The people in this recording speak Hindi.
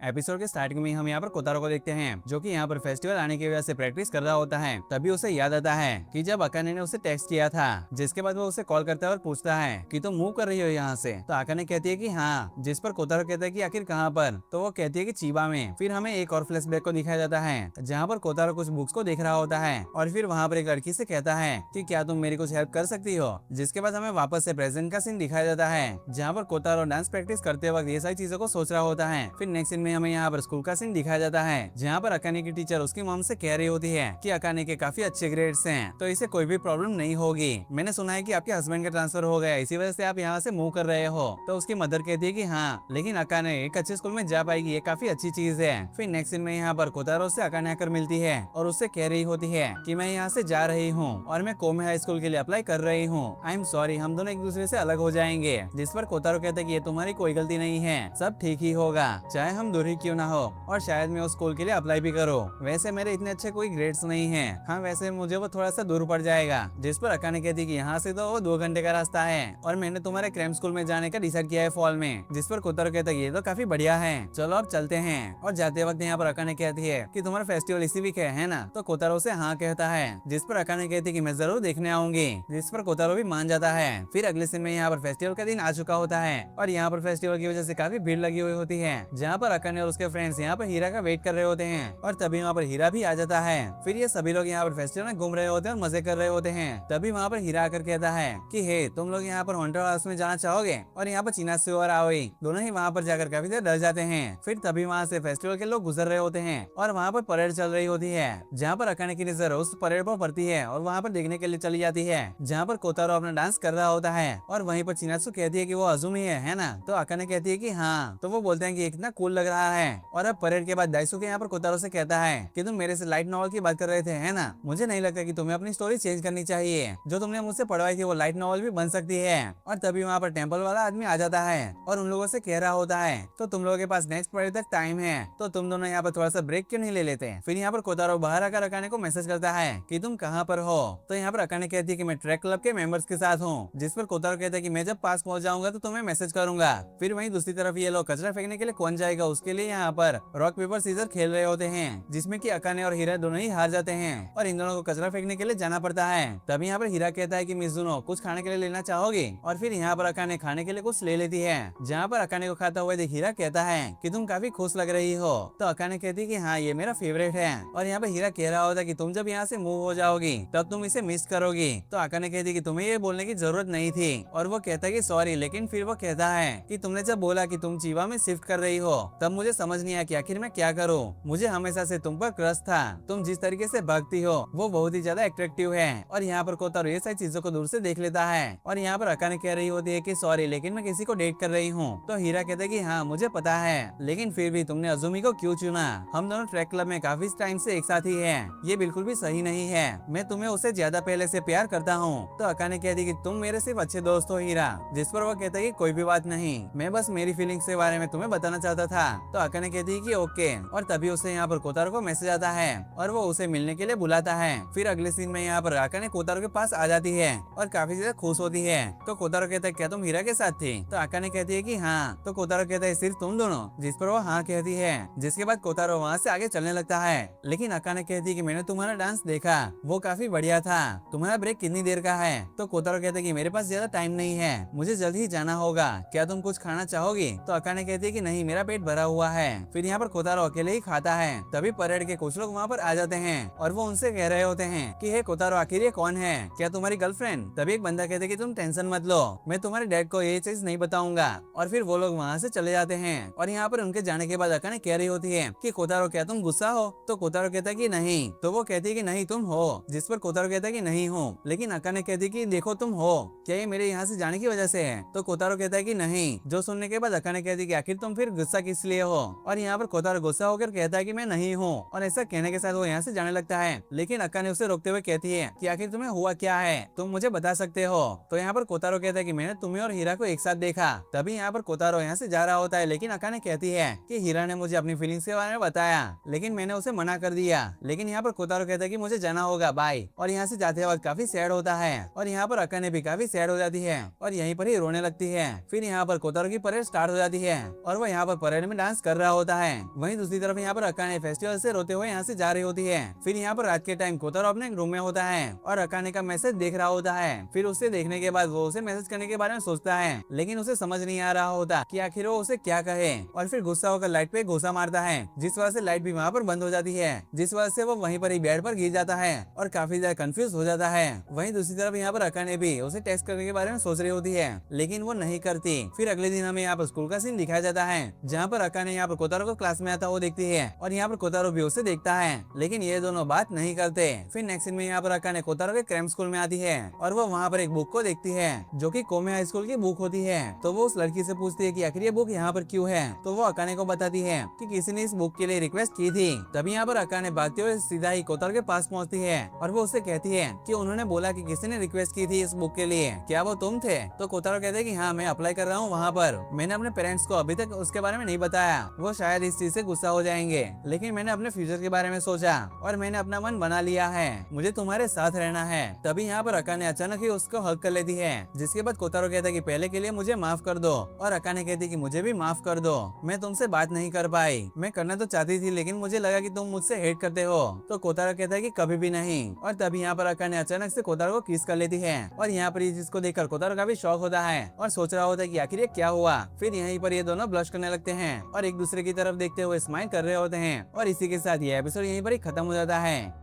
एपिसोड के स्टार्टिंग में हम यहाँ पर कोतारो को देखते हैं जो कि यहाँ पर फेस्टिवल आने की वजह से प्रैक्टिस कर रहा होता है। तभी उसे याद आता है कि जब अकाने ने उसे टेक्स्ट किया था, जिसके बाद वो उसे कॉल करता है और पूछता है कि तुम मूव कर रही हो यहाँ से। तो अकाने कहती है कि हाँ, जिस पर कोतारो कहता है कि आखिर कहाँ पर। तो वो कहती है कि चीबा में। फिर हमें एक और फ्लैशबैक को दिखाया जाता है जहाँ पर कोतारो कुछ बुक्स को देख रहा होता है और फिर वहाँ पर एक लड़की से कहता है कि क्या तुम मेरी कुछ हेल्प कर सकती हो। जिसके बाद हमें वापस से प्रेजेंट का सीन दिखाया जाता है जहाँ पर कोतारो डांस प्रैक्टिस करते वक्त ये सारी चीजों को सोच रहा होता है। फिर नेक्स्ट सीन में हमें यहाँ पर स्कूल का सीन दिखाया जाता है जहाँ पर अकाने की टीचर उसकी मॉम से कह रही होती है कि अकाने के काफी अच्छे ग्रेड्स हैं, तो इसे कोई भी प्रॉब्लम नहीं होगी। मैंने सुना है कि आपके हस्बैंड का ट्रांसफर हो गया, इसी वजह से आप यहाँ से मूव कर रहे हो। तो उसकी मदर कहती है कि हाँ, लेकिन अकाने एक अच्छे स्कूल में जा पाएगी, ये काफी अच्छी चीज है। फिर नेक्स्ट सीन में यहाँ पर कोतारो से अकाने आकर मिलती है और उससे कह रही होती है कि मैं यहाँ से जा रही हूँ और मैं कोमे हाई स्कूल के लिए अप्लाई कर रही हूँ। आई एम सॉरी, हम दोनों एक दूसरे से अलग हो जाएंगे। जिस पर कोतारो कहता है कि ये तुम्हारी कोई गलती नहीं है, सब ठीक ही होगा, चाहे हम दूर ही क्यों ना हो, और शायद मैं उस स्कूल के लिए अप्लाई भी करूँ। वैसे मेरे इतने अच्छे कोई ग्रेड्स नहीं है, हाँ वैसे मुझे वो थोड़ा सा दूर पड़ जाएगा। जिस पर अकाने कहती कि यहाँ से तो वो 2 घंटे का रास्ता है और मैंने तुम्हारे क्रैम स्कूल में जाने का डिसाइड किया है फॉल में। जिस पर कोतारो कहता है ये तो काफी बढ़िया है, चलो अब चलते हैं। और जाते वक्त यहाँ पर अकाने कहती है कि तुम्हारा फेस्टिवल इसी वीक है ना। तो कोतारो से हाँ कहता है, जिस पर अकाने कहती है कि मैं जरूर देखने आऊंगी। जिस पर कोतारो भी मान जाता है। फिर अगले सीन में यहाँ पर फेस्टिवल का दिन आ चुका होता है और यहाँ पर फेस्टिवल की वजह से काफी भीड़ लगी हुई होती है जहाँ पर अकाने और उसके फ्रेंड्स यहाँ पर हीरा का वेट कर रहे होते हैं और तभी वहाँ पर हीरा भी आ जाता है। फिर ये सभी लोग यहाँ पर फेस्टिवल में घूम रहे होते हैं और मजे कर रहे होते हैं। तभी वहाँ पर हीरा आकर कहता है कि हे, तुम लोग यहाँ पर हॉन्टेड हाउस में जाना चाहोगे। और यहाँ पर चिनात्सु और आओई दोनों ही वहाँ पर जाकर काफी देर डर जाते हैं। फिर तभी वहाँ से फेस्टिवल के लोग गुजर रहे होते हैं और वहाँ पर परेड चल रही होती है जहाँ पर अकाने की नजर उस परेड पर पड़ती है और वहाँ पर देखने के लिए चली जाती है जहाँ पर कोतारो अपना डांस कर रहा होता है। और वहीं पर चिनात्सु कहती है कि वो अजुमी है ना। तो अकाने कहती है कि हाँ। तो वो बोलते हैं कि कितना कूल लग रहा है। और अब परेड के बाद दाइसुके यहाँ पर कोतारो से कहता है कि तुम मेरे से लाइट नॉवल की बात कर रहे थे है ना, मुझे नहीं लगता कि तुम्हें अपनी स्टोरी चेंज करनी चाहिए। जो तुमने मुझसे पढ़वाई थी वो लाइट नॉवल भी बन सकती है। और तभी वहाँ पर टेम्पल वाला आदमी आ जाता है और उन लोगों से कह रहा होता है तो तुम लोगों के पास नेक्स्ट परेड तक टाइम है, तो तुम दोनों यहाँ पर थोड़ा सा ब्रेक क्यों नहीं ले लेते। फिर यहाँ पर कोतारो बाहर आकर अकाने को मैसेज करता है कि तुम कहाँ पर हो। तो यहाँ पर अकाने कहती है कि मैं ट्रैक क्लब के मेंबर्स के साथ हूँ। जिस पर कोतारो कहता है कि मैं जब पास पहुंच जाऊंगा तो तुम्हें मैसेज करूंगा। फिर वहीं दूसरी तरफ ये लोग कचरा फेंकने के लिए कौन जाएगा, उसके लिए यहाँ पर रॉक पेपर सीजर खेल रहे होते हैं जिसमें कि अकाने और हीरा दोनों ही हार जाते हैं और इन दोनों को कचरा फेंकने के लिए जाना पड़ता है। तभी यहाँ पर हीरा कहता है कि मिजुनो कुछ खाने के लिए लेना चाहोगे। और फिर यहाँ पर अकाने खाने के लिए कुछ ले लेती है जहाँ पर अकाने को खाता हुआ देख हीरा कहता है कि तुम काफी खुश लग रही हो। तो अकाने कहती है कि हाँ ये मेरा फेवरेट है। और यहाँ पर हीरा कह रहा होता है कि तुम जब यहाँ से मूव हो जाओगी तब तुम इसे मिस करोगी। तो अकाने कहती है कि तुम्हें ये बोलने की जरूरत नहीं थी और वो कहता है कि सॉरी। लेकिन फिर वो कहता है कि तुमने जब बोला कि तुम चीवा में शिफ्ट कर रही हो तब मुझे समझ नहीं आया कि आखिर मैं क्या करूँ। मुझे हमेशा से तुम पर क्रश था, तुम जिस तरीके से भागती हो वो बहुत ही ज्यादा अट्रैक्टिव है। और यहाँ पर कोतारो ये सारी चीजों को दूर से देख लेता है और यहाँ पर अकाने कह रही होती है कि सॉरी लेकिन मैं किसी को डेट कर रही हूँ। तो हीरा कहता है कि हाँ मुझे पता है, लेकिन फिर भी तुमने अजुमी को क्यों चुना। हम दोनों ट्रैक क्लब में काफी टाइम से एक साथ ही हैं, ये बिल्कुल भी सही नहीं है। मैं तुम्हें उससे ज्यादा पहले से प्यार करता हूँ। तो अकाने कहती कि तुम मेरे सिर्फ अच्छे दोस्त हो हीरा। जिस पर वो कहता है कि कोई भी बात नहीं, मैं बस मेरी फीलिंग्स के बारे में तुम्हें बताना चाहता था। तो अकाने कहती है कि ओके। और तभी उसे यहाँ पर कोतारो को मैसेज आता है और वो उसे मिलने के लिए बुलाता है। फिर अगले सीन में यहाँ पर अकाने कोतारो के पास आ जाती है और काफी ज्यादा खुश होती है। तो कोतारो कहता है क्या तुम हीरा के साथ थी। तो अकाने कहती है कि हाँ। तो कोतारो कहता है सिर्फ तुम दोनों। जिस पर वो हाँ कहती है। जिसके बाद कोतारो वहाँ से आगे चलने लगता है। लेकिन अकाने कहती है कि मैंने तुम्हारा डांस देखा, वो काफी बढ़िया था, तुम्हारा ब्रेक कितनी देर का है। तो कोतारो कहता है कि मेरे पास ज्यादा टाइम नहीं है, मुझे जल्द ही जाना होगा, क्या तुम कुछ खाना चाहोगी। तो अकाने कहती है कि नहीं मेरा पेट भरा हुआ है। फिर यहाँ पर कोतारो अकेले ही खाता है। तभी परेड के कुछ लोग वहाँ पर आ जाते हैं और वो उनसे कह रहे होते हैं कि हे कोतारो आखिर ये कौन है, क्या तुम्हारी गर्लफ्रेंड। तभी एक बंदा कहते कि तुम टेंशन मत लो, मैं तुम्हारे डैड को ये चीज नहीं बताऊंगा। और फिर वो लोग वहाँ से चले जाते हैं। और यहाँ पर उनके जाने के बाद अकाने कह रही होती है कि कोतारो क्या तुम गुस्सा हो। तो कोतारो कहता है कि नहीं। तो वो कहती है कि नहीं तुम हो। जिस पर कोतारो कहता है कि नहीं हूँ। लेकिन अकाने कहती है कि देखो तुम हो, क्या ये मेरे यहाँ से जाने की वजह से है। तो कोतारो कहता है कि नहीं। जो सुनने के बाद अकाने कहती है कि आखिर तुम फिर गुस्सा किस लिए हो। और यहाँ पर कोतारो गुस्सा होकर कहता है कि मैं नहीं हूँ। और ऐसा कहने के साथ वो यहाँ से जाने लगता है। लेकिन अकाने उसे रोकते हुए कहती है कि आखिर तुम्हें हुआ क्या है, तुम मुझे बता सकते हो। तो यहाँ पर कोतारो कहता है कि मैंने तुम्हें और हीरा को एक साथ देखा। तभी यहाँ पर कोतारो यहाँ से जा रहा होता है। लेकिन अकाने कहती है कि हीरा ने मुझे अपनी फीलिंग्स के बारे में बताया, लेकिन मैंने उसे मना कर दिया। लेकिन यहाँ पर कोतारो कहता है कि मुझे जाना होगा, बाय। और यहाँ से जाते वक्त काफी सैड होता है। और यहाँ पर अकाने भी काफी सैड हो जाती है और यहीं पर ही रोने लगती है। फिर यहाँ पर कोतारो की परेड स्टार्ट हो जाती है और वो यहाँ पर परेड में डांस डांस कर रहा होता है। वहीं दूसरी तरफ यहाँ पर अकाने फेस्टिवल से रोते हुए यहाँ से जा रही होती है। फिर यहाँ पर रात के टाइम कोतारो अपने रूम में होता है और अकाने का मैसेज देख रहा होता है। फिर उसे देखने के बाद वो उसे मैसेज करने के बारे में सोचता है, लेकिन उसे समझ नहीं आ रहा होता कि आखिर वो उसे क्या कहे। और फिर गुस्सा होकर लाइट पे घूंसा मारता है, जिस वजह से लाइट भी वहाँ पर बंद हो जाती है, जिस वजह से वो वहीं पर ही बेड पर गिर जाता है और काफी ज्यादा कंफ्यूज हो जाता है। वहीं दूसरी तरफ यहाँ पर अकाने भी उसे टेक्स्ट करने के बारे में सोच रही होती है, लेकिन वो नहीं करती। फिर अगले दिन हमें यहाँ पर स्कूल का सीन दिखाया जाता है, जहाँ पर अकाने यहाँ पर कोतारो को क्लास में आता वो देखती है और यहाँ पर कोतारो भी उसे देखता है, लेकिन ये दोनों बात नहीं करते। फिर नेक्स्ट सीन में यहाँ पर अकाने कोतारो के क्रैम स्कूल में आती है और वो वहाँ पर एक बुक को देखती है जो कि कोमे हाई स्कूल की बुक होती है। तो वो उस लड़की से पूछती है कि आखिर ये बुक यहाँ पर क्यों है। तो वो अकाने को बताती है कि किसी ने इस बुक के लिए रिक्वेस्ट की थी। तभी यहाँ पर अकाने भागते हुए सीधा ही कोतारो के पास पहुँचती है और वो उससे कहती है कि उन्होंने बोला कि किसी ने रिक्वेस्ट की थी इस बुक के लिए, क्या वो तुम थे। तो कोतारो कहते हैं कि हाँ, मैं अप्लाई कर रहा हूँ वहाँ पर, मैंने अपने पेरेंट्स को अभी तक उसके बारे में नहीं बताया, वो शायद इस चीज से गुस्सा हो जाएंगे, लेकिन मैंने अपने फ्यूचर के बारे में सोचा और मैंने अपना मन बना लिया है, मुझे तुम्हारे साथ रहना है। तभी यहाँ पर अकाने अचानक ही उसको हक कर लेती है, जिसके बाद कोतारो कहता है कि पहले के लिए मुझे माफ कर दो और अकाने कहती है कि मुझे भी माफ कर दो, मैं तुमसे बात नहीं कर पाई, मैं करना तो चाहती थी लेकिन मुझे लगा कि तुम मुझसे हेट करते हो। तो कोतारो कहता है कि कभी भी नहीं। और तभी यहाँ पर अकाने अचानक से कोतारो को किस कर लेती है और यहाँ पर ये चीज को देखकर कोतारो का भी शौक होता है और सोच रहा होता है कि आखिर ये क्या हुआ। फिर यहीं पर ये दोनों ब्लश करने लगते हैं और एक दूसरे की तरफ देखते हुए स्माइल कर रहे होते हैं और इसी के साथ ये एपिसोड यहीं पर ही खत्म हो जाता है।